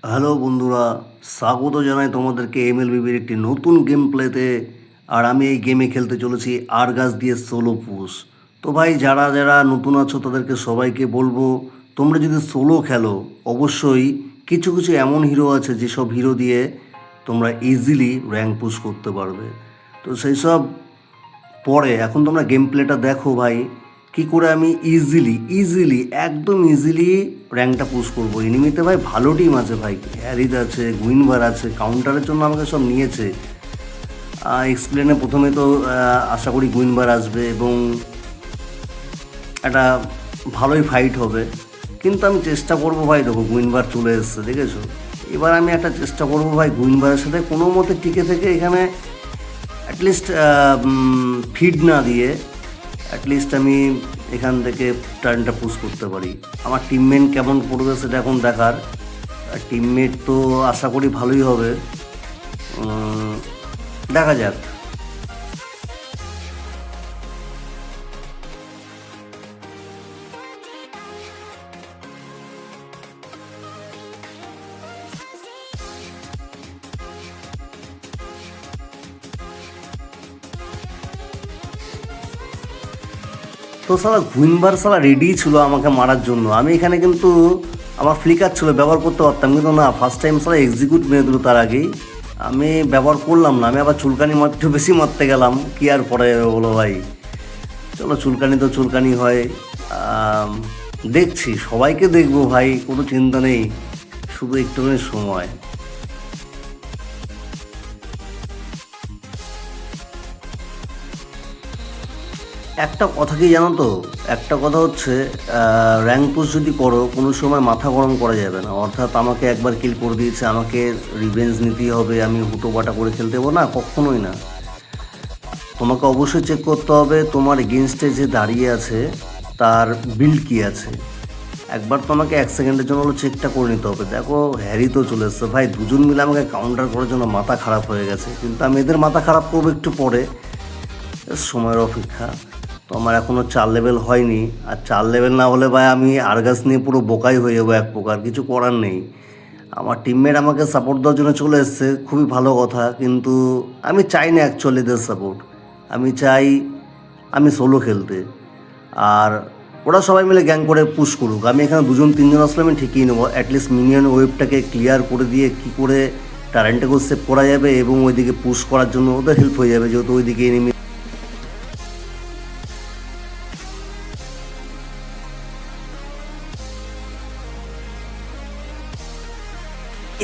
Hello বন্ধুরা, স্বাগত জানাই তোমাদেরকে এমএলবিবির একটি নতুন গেম প্লেতে। আর আমি এই গেমে খেলতে চলেছি আরগাস দিয়ে সোলো পুশ। তো ভাই, যারা যারা নতুন আছো তাদেরকে সবাইকে বলবো, তোমরা যদি সোলো খেলো অবশ্যই কিছু কিছু এমন হিরো আছে যেসব হিরো দিয়ে তোমরা ইজিলি র্যাঙ্ক পুশ করতে পারবে। তো সেই সব পরে এখন তোমরা গেম প্লেটা দেখো ভাই, কি করে আমি ইজিলি একদম ইজিলি র্যাঙ্কটা পুশ করবো। এনিমিতে ভাই ভালো টিম আছে ভাই, হ্যারিদ আছে, গুইনবার আছে, কাউন্টারের জন্য আমাকে সব নিয়েছে। এক্সপ্লেনে প্রথমে তো আশা করি গুইনবার আসবে এবং একটা ভালোই ফাইট হবে। কিন্তু আমি চেষ্টা করবো ভাই, দেখো গুইনবার চলে এসছে দেখেছো। এবার আমি একটা চেষ্টা করবো ভাই গুইনবারের সাথে কোনো মতে টিকে থেকে এখানে অ্যাটলিস্ট ফিড না দিয়ে অ্যাটলিস্ট আমি এখান থেকে টার্নটা পুশ করতে পারি। আমার টিমমেট কেমন করবে সেটা এখন দেখার। টিমমেট তো আশা করি ভালোই হবে, দেখা যাক। তো সালা গুইনবার সালা রেডি ছিল আমাকে মারার জন্য। আমি এখানে কিন্তু আমার ফ্লিকার ছিল, ব্যবহার করতে পারতাম, কিন্তু না, ফার্স্ট টাইম সালা এক্সিকিউট মেরে দিল। তার আগেই আমি ব্যবহার করলাম না, আমি আবার চুলকানি একটু বেশি মারতে গেলাম। কি আর পরে যাবে বলো ভাই, চলো চুলকানি তো চুলকানি হয়। দেখছি, সবাইকে দেখবো ভাই, কোনো চিন্তা নেই, শুধু একটুখানি সময়। একটা কথা কি জানো তো, একটা কথা হচ্ছে র্যাঙ্ক পুশ যদি করো কোনো সময় মাথা গরম করা যাবে না। অর্থাৎ আমাকে একবার কিল করে দিয়েছে, আমাকে রিভেঞ্জ নিতেই হবে, আমি হুটোপাটা করে খেলতে হবো না, কখনোই না। তোমাকে অবশ্যই চেক করতে হবে তোমার এগেনস্টে যে দাঁড়িয়ে আছে তার বিল্ড কী আছে। একবার তোমাকে 1 সেকেন্ডের জন্য হলো চেকটা করে নিতে হবে। দেখো হ্যারি তো চলে এসছে ভাই, দুজন মিলে আমাকে কাউন্টার করার জন্য মাথা খারাপ হয়ে গেছে, কিন্তু আমি এদের মাথা খারাপ করবো একটু পরে, সময়ের অপেক্ষা। তো আমার এখনও 4 লেভেল হয়নি, আর 4 লেভেল না হলে ভাই আমি আরগাস নিয়ে পুরো বোকাই হয়ে যাবো এক প্রকার, কিছু করার নেই। আমার টিমমেট আমাকে সাপোর্ট দেওয়ার জন্য চলে এসছে, খুবই ভালো কথা, কিন্তু আমি চাই না অ্যাকচুয়ালি এদের সাপোর্ট। আমি চাই আমি সোলো খেলতে, আর ওরা সবাই মিলে গ্যাং করে পুশ করুক। আমি এখানে দুজন তিনজন আসলে আমি ঠিকই নেবো, অ্যাটলিস্ট মিনিয়ন ওয়েবটাকে ক্লিয়ার করে দিয়ে কী করে ট্যালেন্টটাকেও সেভ করা যাবে এবং ওইদিকে পুশ করার জন্য ওদের হেল্প হয়ে যাবে, যেহেতু ওইদিকে এনিমি।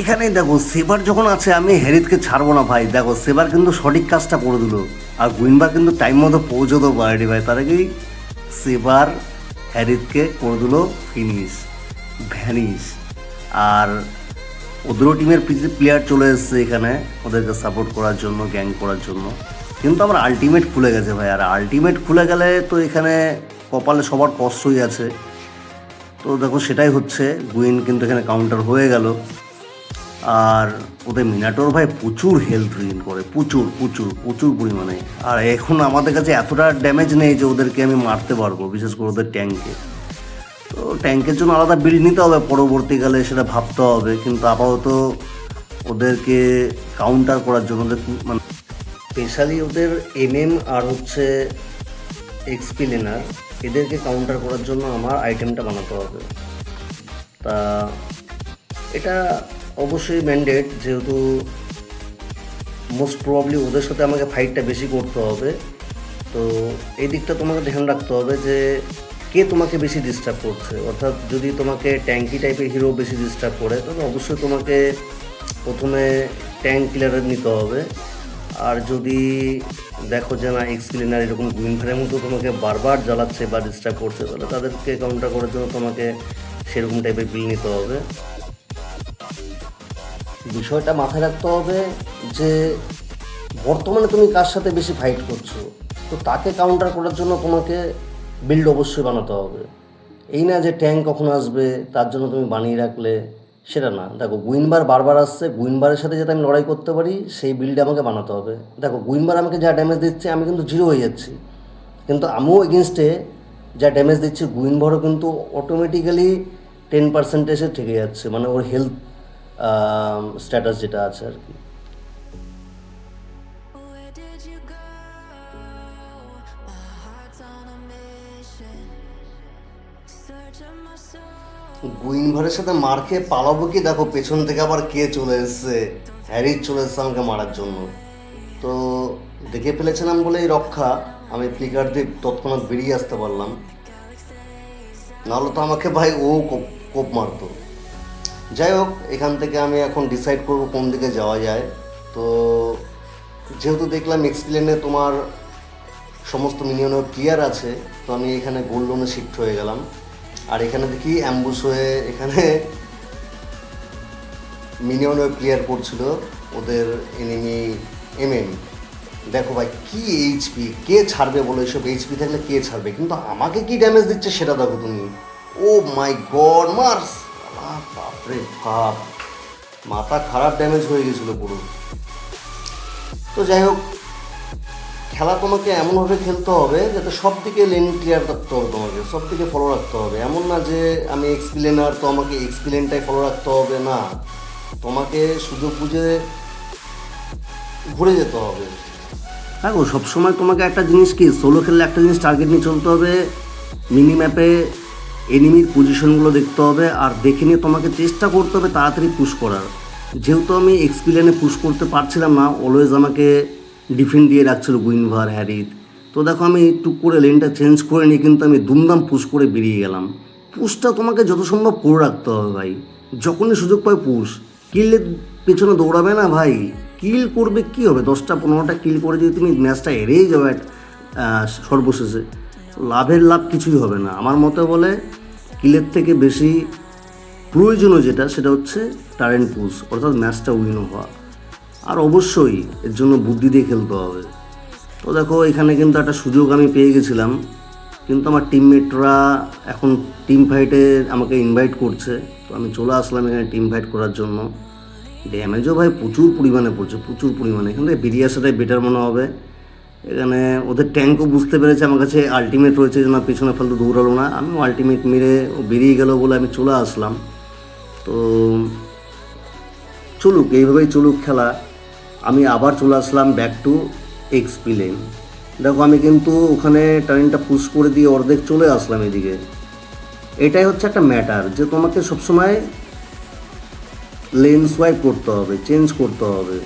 এখানেই দেখো সেবার যখন আছে, আমি হ্যারিদকে ছাড়বো না ভাই। দেখো সেবার কিন্তু সঠিক কাজটা করে দিল, আর গুইনবার কিন্তু টাইম মতো পৌঁছতেও পারেনি ভাই। তার আগেই সেবার হ্যারিদকে করে দিল ফিনিশ, ভ্যানিশ। আর ওদেরও টিমের প্লেয়ার চলে এসছে এখানে ওদেরকে সাপোর্ট করার জন্য, গ্যাং করার জন্য। কিন্তু আমার আলটিমেট খুলে গেছে ভাই, আর আলটিমেট খুলে গেলে তো এখানে কপালে সবার কষ্টই আছে। তো দেখো সেটাই হচ্ছে, গুইন কিন্তু এখানে কাউন্টার হয়ে গেল। আর ওদের মিনাটোর ভাই প্রচুর হেলথ রিগেন করে, প্রচুর প্রচুর প্রচুর পরিমাণে। আর এখন আমাদের কাছে এতটা ড্যামেজ নেই যে ওদেরকে আমি মারতে পারবো, বিশেষ করে ওদের ট্যাঙ্কে। তো ট্যাঙ্কের জন্য আলাদা বিল্ড নিতে হবে পরবর্তীকালে, সেটা ভাবতে হবে। কিন্তু আপাতত ওদেরকে কাউন্টার করার জন্য ওদের মানে স্পেশালি ওদের এমএম আর হচ্ছে এক্সপি লেনার, এদেরকে কাউন্টার করার জন্য আমার আইটেমটা বানাতে হবে। তা এটা অবশ্যই ম্যান্ডেট, যেহেতু মোস্ট প্রবাবলি ওদের সাথে আমাকে ফাইটটা বেশি করতে হবে। তো এই দিকটা তোমাকে ধ্যান রাখতে হবে যে কে তোমাকে বেশি ডিস্টার্ব করছে। অর্থাৎ যদি তোমাকে ট্যাঙ্কি টাইপের হিরো বেশি ডিস্টার্ব করে, তবে অবশ্যই তোমাকে প্রথমে ট্যাঙ্ক কিলারের নিতে হবে। আর যদি দেখো যে না এক্সপ্লেনার এরকম গুইনভারের মতো তোমাকে বারবার জ্বালাচ্ছে বা ডিস্টার্ব করছে, তাহলে তাদেরকে কাউন্টার করার জন্য তোমাকে সেরকম টাইপের বিল নিতে হবে। বিষয়টা মাথায় রাখতে হবে যে বর্তমানে তুমি কার সাথে বেশি ফাইট করছো, তো তাকে কাউন্টার করার জন্য তোমাকে বিল্ড অবশ্যই বানাতে হবে। এই না যে ট্যাঙ্ক কখন আসবে তার জন্য তুমি বানিয়ে রাখলে, সেটা না। দেখো গুইনবার বারবার আসছে, গুইনবারের সাথে যাতে আমি লড়াই করতে পারি সেই বিল্ড আমাকে বানাতে হবে। দেখো গুইনবার আমাকে যা ড্যামেজ দিচ্ছে আমি কিন্তু জিরো হয়ে যাচ্ছি, কিন্তু আমিও এগেনস্টে যা ড্যামেজ দিচ্ছি গুইনবারও কিন্তু অটোমেটিক্যালি 10% থেকে যাচ্ছে, মানে ওর হেলথ স্ট্যাটাস যেটা আছে আর কি। Where did you go? My heart's on a mission. Searching my soul. গুইনভারের সাথে মার খেয়ে পালাবো কি, দেখো পেছন থেকে আবার কে চলে এসছে, হ্যারি চলে এসছে আমাকে মারার জন্য। তো দেখে ফেলেছিলাম বলেই রক্ষা, আমি ফ্লিকার দিয়ে তৎক্ষণাৎ বেরিয়ে আসতে পারলাম, নাহলে তো আমাকে ভাই ও কোপ কোপ মারতো। যাই হোক, এখান থেকে আমি এখন ডিসাইড করবো কোন দিকে যাওয়া যায়। তো যেহেতু দেখলাম এক্সপ্লেনে তোমার সমস্ত মিনিয়নও ক্লিয়ার আছে, তো আমি এখানে গোল্ড লোনে শিফট হয়ে গেলাম। আর এখানে দেখি অ্যাম্বুশ হয়ে এখানে মিনিয়নও ক্লিয়ার করছিল ওদের এনিমি এমএম। দেখো ভাই কি এইচপি, কে ছাড়বে বলো, এসব এইচপি থাকলে কে ছাড়বে, কিন্তু আমাকে কি ড্যামেজ দিচ্ছে সেটা দেখো তুমি। ও মাই গড, মার্স, বাপরে বাপ, মাথা খারাপ ড্যামেজ হয়ে গেছিলো পুরো। তো যাই হোক, খেলা তোমাকে এমনভাবে খেলতে হবে যাতে সব দিকে লেন ক্লিয়ার রাখতে হবে, তোমাকে সব দিকে ফলো রাখতে হবে। এমন না যে আমি এক্সপ্লেনার তো আমাকে এক্সপ্লেনটাই ফলো রাখতে হবে, না, তোমাকে সুযোগ বুঝে ঘুরে যেতে হবে। দেখো সবসময় তোমাকে একটা জিনিস কি, সোলো খেললে একটা জিনিস টার্গেট নিয়ে চলতে হবে, মিনি ম্যাপে এনিমির পজিশনগুলো দেখতে হবে, আর দেখে নিয়ে তোমাকে চেষ্টা করতে হবে তাড়াতাড়ি পুশ করার। যেহেতু আমি এক্সপ্লেনে পুশ করতে পারছিলাম না, অলওয়েজ আমাকে ডিফেন্ড দিয়ে রাখছিল গুইনভার হ্যারিত। তো দেখো আমি টুক করে লেনটা চেঞ্জ করে নিয়ে কিন্তু আমি দুমদাম পুশ করে বেরিয়ে গেলাম। পুশটা তোমাকে যত সম্ভব করে রাখতে হবে ভাই, যখনই সুযোগ পায় পুশ। কিলের পেছনে দৌড়াবে না ভাই, কিল করবে কি হবে, 10টা-15টা কিল করে যদি তুমি ম্যাচটা হেরেই যাও সর্বশেষে, লাভের লাভ কিছুই হবে না। আমার মতে বলে কিলের থেকে বেশি প্রয়োজনীয় যেটা, সেটা হচ্ছে টারেন্ট পুশ, অর্থাৎ ম্যাচটা উইন হওয়া। আর অবশ্যই এর জন্য বুদ্ধি দিয়ে খেলতে হবে। তো দেখো এখানে কিন্তু একটা সুযোগ আমি পেয়ে গেছিলাম, কিন্তু আমার টিমমেটরা এখন টিম ফাইটে আমাকে ইনভাইট করছে, তো আমি চলে আসলাম এখানে টিম ফাইট করার জন্য। ড্যামেজও ভাই প্রচুর পরিমাণে পড়ছে, প্রচুর পরিমাণে। এখান থেকে বেরিয়ে আসাটাই বেটার মনে হবে। এখানে ওদের ট্যাঙ্কও বুঝতে পেরেছে আমার কাছে আলটিমেট রয়েছে, যে না পেছনে ফালতু দৌড়ালো না, আমিও আলটিমেট মেরে ও বেরিয়ে গেল বলে আমি চলে আসলাম। তো চলুক, এইভাবেই চলুক খেলা। আমি আবার চলে আসলাম ব্যাক টু এক্সপ্লেন। দেখো আমি কিন্তু ওখানে টার্নটা পুশ করে দিয়ে অর্ধেক চলে আসলাম এদিকে। এটাই হচ্ছে একটা ম্যাটার, যে তোমাকে সবসময় লেন সোয়াইপ করতে হবে, চেঞ্জ করতে হবে।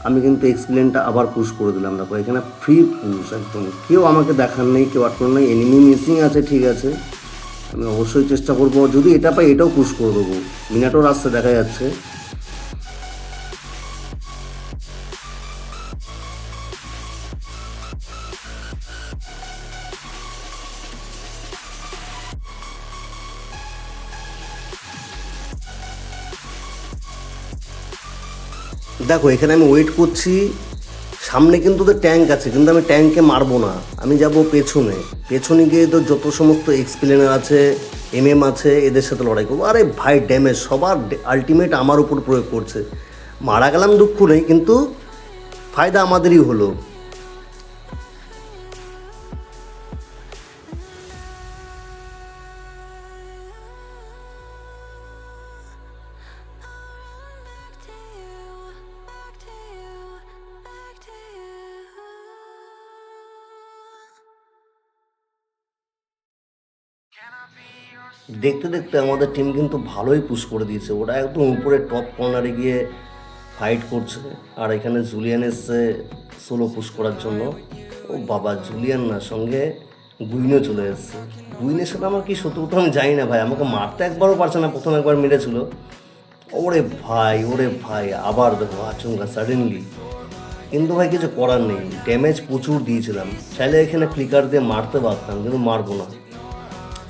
আমি কিন্তু এক্সপ্লেনটা আবার পুশ করে দিলাম। দেখো এখানে ফ্রি পুশ একদম, কেউ আমাকে দেখার নেই, কেউ আটকানোর নেই। এনিমি মিসিং আছে, ঠিক আছে, আমি অবশ্যই চেষ্টা করবো, যদি এটা পাই এটাও পুশ করে দেবো। মিনাটোর আসতে দেখা যাচ্ছে। দেখো এখানে আমি ওয়েট করছি, সামনে কিন্তু তো ট্যাঙ্ক আছে, কিন্তু আমি ট্যাঙ্কে মারবো না, আমি যাব পেছনে। পেছনে গিয়ে তো যত সমস্ত এক্সপ্লেনার আছে, এমএম আছে, এদের সাথে লড়াই করবো। আরে ভাই ড্যামেজ সবার আলটিমেট আমার উপর প্রয়োগ করছে, মারা গেলাম দুঃখ নেই, কিন্তু ফায়দা আমাদেরই হলো। Back to you, back to you, back to you. দেখতে দেখতে আমাদের টিম কিন্তু ভালোই পুশ করে দিয়েছে, ওরা একদম উপরে টপ কর্নারে গিয়ে ফাইট করছে। আর এখানে জুলিয়ান এসছে সোলো পুশ করার জন্য। ও বাবা, জুলিয়ান না, সঙ্গে গুইনও চলে এসছে। গুইনের সাথে আমার কি শত্রুতা আমি জানি না ভাই, আমাকে মারতে একবারও পারছে না, প্রথম একবার মেরেছিল। ওরে ভাই, ওরে ভাই, আবার দেখো আচমকা সাডেনলি। কিন্তু ভাই কিছু করার নেই, ড্যামেজ প্রচুর দিয়েছিলাম, চাইলে এখানে ফ্লিকার দিয়ে মারতে পারতাম, কিন্তু মারবো না,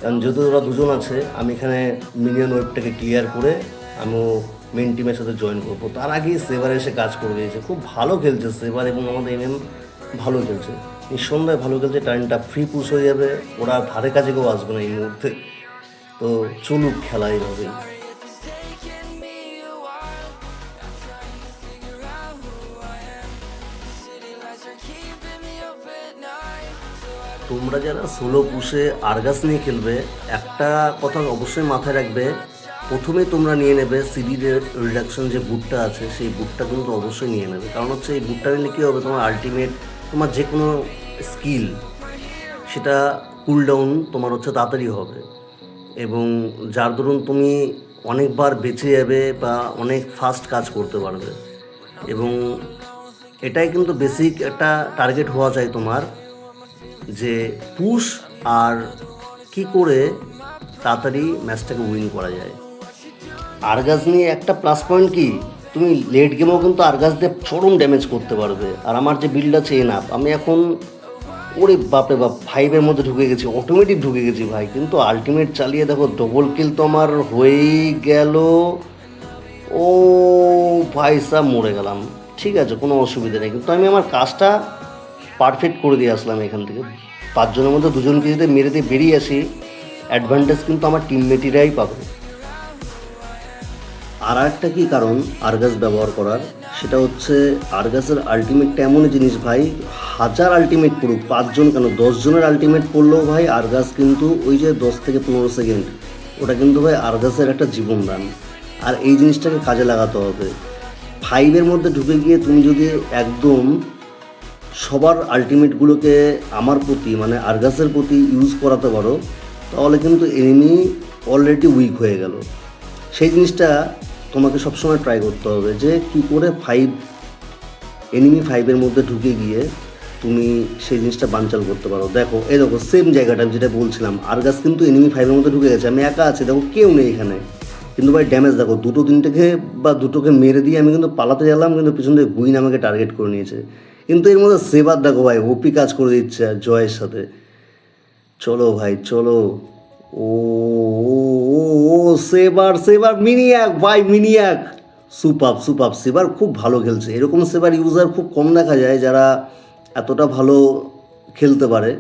কারণ যেহেতু ওরা দুজন আছে। আমি এখানে মিনিয়ন ওয়েবটাকে ক্লিয়ার করে আমিও মেন টিমের সাথে জয়েন করবো। তার আগেই সেবার এসে কাজ করে দিয়েছে, খুব ভালো খেলছে সেবার, এবং আমাদের এমএম ভালো খেলছে, নিঃসন্দেহে ভালো খেলছে। টাইমটা ফ্রি পুশ হয়ে যাবে, ওরা ধারে কাছে কেউ আসবে না এই মুহূর্তে। তো চলুক খেলা এইভাবেই। It's taken me a while. I'm trying to figure out who I am. City lights are keeping me up at night. So I তোমরা যারা সোলো পুষে আরগাস নিয়ে খেলবে, একটা কথা অবশ্যই মাথায় রাখবে, প্রথমে তোমরা নিয়ে নেবে সিডি রিডাকশন যে বুটটা আছে সেই বুটটা কিন্তু অবশ্যই নিয়ে নেবে, কারণ হচ্ছে এই বুটটা নিলে কী হবে, তোমার আলটিমেট তোমার যে কোনো স্কিল সেটা কুল ডাউন তোমার হচ্ছে তাড়াতাড়ি হবে, এবং যার দরুন তুমি অনেকবার বেঁচে যাবে বা অনেক ফাস্ট কাজ করতে পারবে। এবং এটাই কিন্তু বেসিক একটা টার্গেট হওয়া চাই তোমার, যে পুশ আর কি করে তাড়াতাড়ি ম্যাচটাকে উইন করা যায়। আরগাজ নিয়ে একটা প্লাস পয়েন্ট কি, তুমি লেট গেমেও কিন্তু আরগাজ দিয়ে চরম ড্যামেজ করতে পারবে। আর আমার যে বিল্ড আছে এনাফ, আমি এখন ওরে বাপরে বাপ 5-এর মধ্যে ঢুকে গেছি, অটোমেটিক ঢুকে গেছি ভাই। কিন্তু আলটিমেট চালিয়ে দেখো ডবল কিল তো আমার হয়েই গেল। ও ভাই সাব মরে গেলাম, ঠিক আছে কোনো অসুবিধা নেই, কিন্তু আমি আমার কাজটা পারফেক্ট করে দিয়ে আসলাম এখান থেকে। 5 জনের মধ্যে 2 জনকে যদি মেরে দিয়ে বেরিয়ে আসি, অ্যাডভান্টেজ কিন্তু আমার টিমমেটিরাই পাবে। আর একটা কী কারণ আরগাস ব্যবহার করার, সেটা হচ্ছে আরগাসের আলটিমেটটা এমনই জিনিস ভাই, 1000 আলটিমেট পড়ুক, 5 জন কেন 10 জনের আলটিমেট পড়লেও ভাই আরগাস কিন্তু ওই যে 10 থেকে 15 সেকেন্ড, ওটা কিন্তু ভাই আরগাসের একটা জীবনদান। আর এই জিনিসটাকে কাজে লাগাতে হবে। 5-এর মধ্যে ঢুকে গিয়ে তুমি যদি একদম সবার আলটিমেটগুলোকে আমার প্রতি মানে আরগাসের প্রতি ইউজ করাতে পারো, তাহলে কিন্তু এনিমি অলরেডি উইক হয়ে গেল। সেই জিনিসটা তোমাকে সবসময় ট্রাই করতে হবে, যে কী করে এনিমি 5-এর মধ্যে ঢুকে গিয়ে তুমি সেই জিনিসটা বানচাল করতে পারো। দেখো এই দেখো সেম জায়গাটা যেটা বলছিলাম, আরগাস কিন্তু এনিমি 5-এর মধ্যে ঢুকে গেছে, আমি একা আছি, দেখো কেউ নেই এখানে, কিন্তু ভাই ড্যামেজ দেখো, দুটোকে মেরে দিয়ে আমি কিন্তু পালাতে গেলাম, কিন্তু পিছন থেকে গুইন আমাকে টার্গেট করে নিয়েছে। কিন্তু এর মধ্যে সেবার দেখো ভাই ওপি কাজ করে দিচ্ছে আর জয়ের সাথে। চলো ভাই চলো। ও ও ও ও সেবার মিনিয়াক ভাই, মিনিয়াক সুপার সেবার খুব ভালো খেলছে। এরকম সেবার ইউজার খুব কম দেখা যায় যারা এতটা ভালো খেলতে পারে।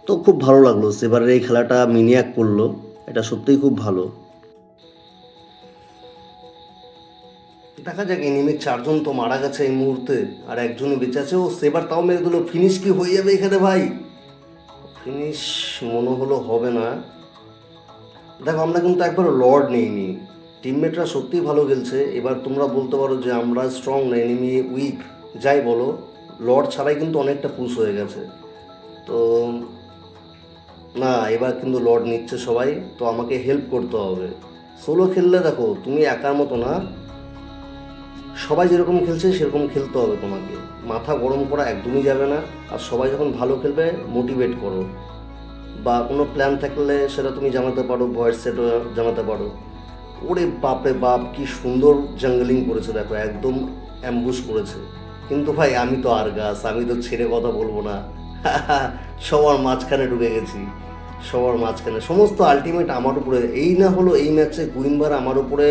তো খুব ভালো লাগলো সেবারের এই খেলাটা মিনিয়াক করলো, এটা সত্যিই খুব ভালো। দেখা যাক, এনিমির 4 জন তো মারা গেছে এই মুহূর্তে, আর একজনই বেঁচে আছে। ও সেবার তাও মেরে দিল, ফিনিশ কি হয়ে যাবে এখানে ভাই? ফিনিশ মনে হলো হবে না। দেখো আমরা কিন্তু একবার লর্ড নেইনি, টিমমেটরা সত্যিই ভালো খেলছে। এবার তোমরা বলতে পারো যে আমরা স্ট্রং না, এনিমি উইক, যাই বলো, লর্ড ছাড়াই কিন্তু অনেকটা পুশ হয়ে গেছে। তো না, এবার কিন্তু লর্ড নিচ্ছে সবাই, তো আমাকে হেল্প করতে হবে। সোলো খেললে দেখো তুমি একার মতো না, সবাই যেরকম খেলছে সেরকম খেলতে হবে তোমাকে, মাথা গরম করা একদমই যাবে না। আর সবাই যখন ভালো খেলবে মোটিভেট করো, বা কোনো প্ল্যান থাকলে সেটা তুমি জানাতে পারো, ভয়েস সেটও জানাতে পারো। ওরে বাপরে বাপ কি সুন্দর জাঙ্গলিং করেছে দেখো, একদম অ্যাম্বুশ করেছে। কিন্তু ভাই আমি তো আরগাস, আমি তো ছেড়ে কথা বলবো না। সবার মাঝখানে ঢুকে গেছি, সবার মাঝখানে সমস্ত আলটিমেট আমার উপরে। এই না হলো এই ম্যাচে কুইনবার আমার উপরে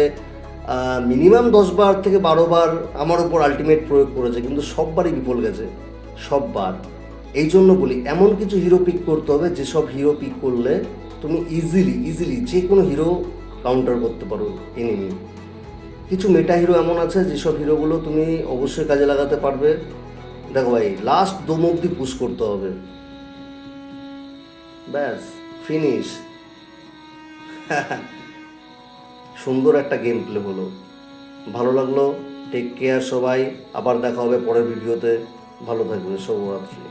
মিনিমাম 10 বার থেকে 12 বার আমার উপর আলটিমেট প্রয়োগ করেছে, কিন্তু সববারই বিফল গেছে, সববার। এই জন্য বলি এমন কিছু হিরো পিক করতে হবে, যেসব হিরো পিক করলে তুমি ইজিলি যে কোনো হিরো কাউন্টার করতে পারো এনিমি। কিছু মেটা হিরো এমন আছে যেসব হিরোগুলো তুমি অবশ্যই কাজে লাগাতে পারবে। দেখো ভাই লাস্ট দম অব্দি পুশ করতে হবে, ব্যাস ফিনিশ। সুন্দর একটা গেম প্লে হলো, ভালো লাগলো। টেক কেয়ার সবাই, আবার দেখা হবে পরের ভিডিওতে। ভালো থাকবে, শুভরাত্রি।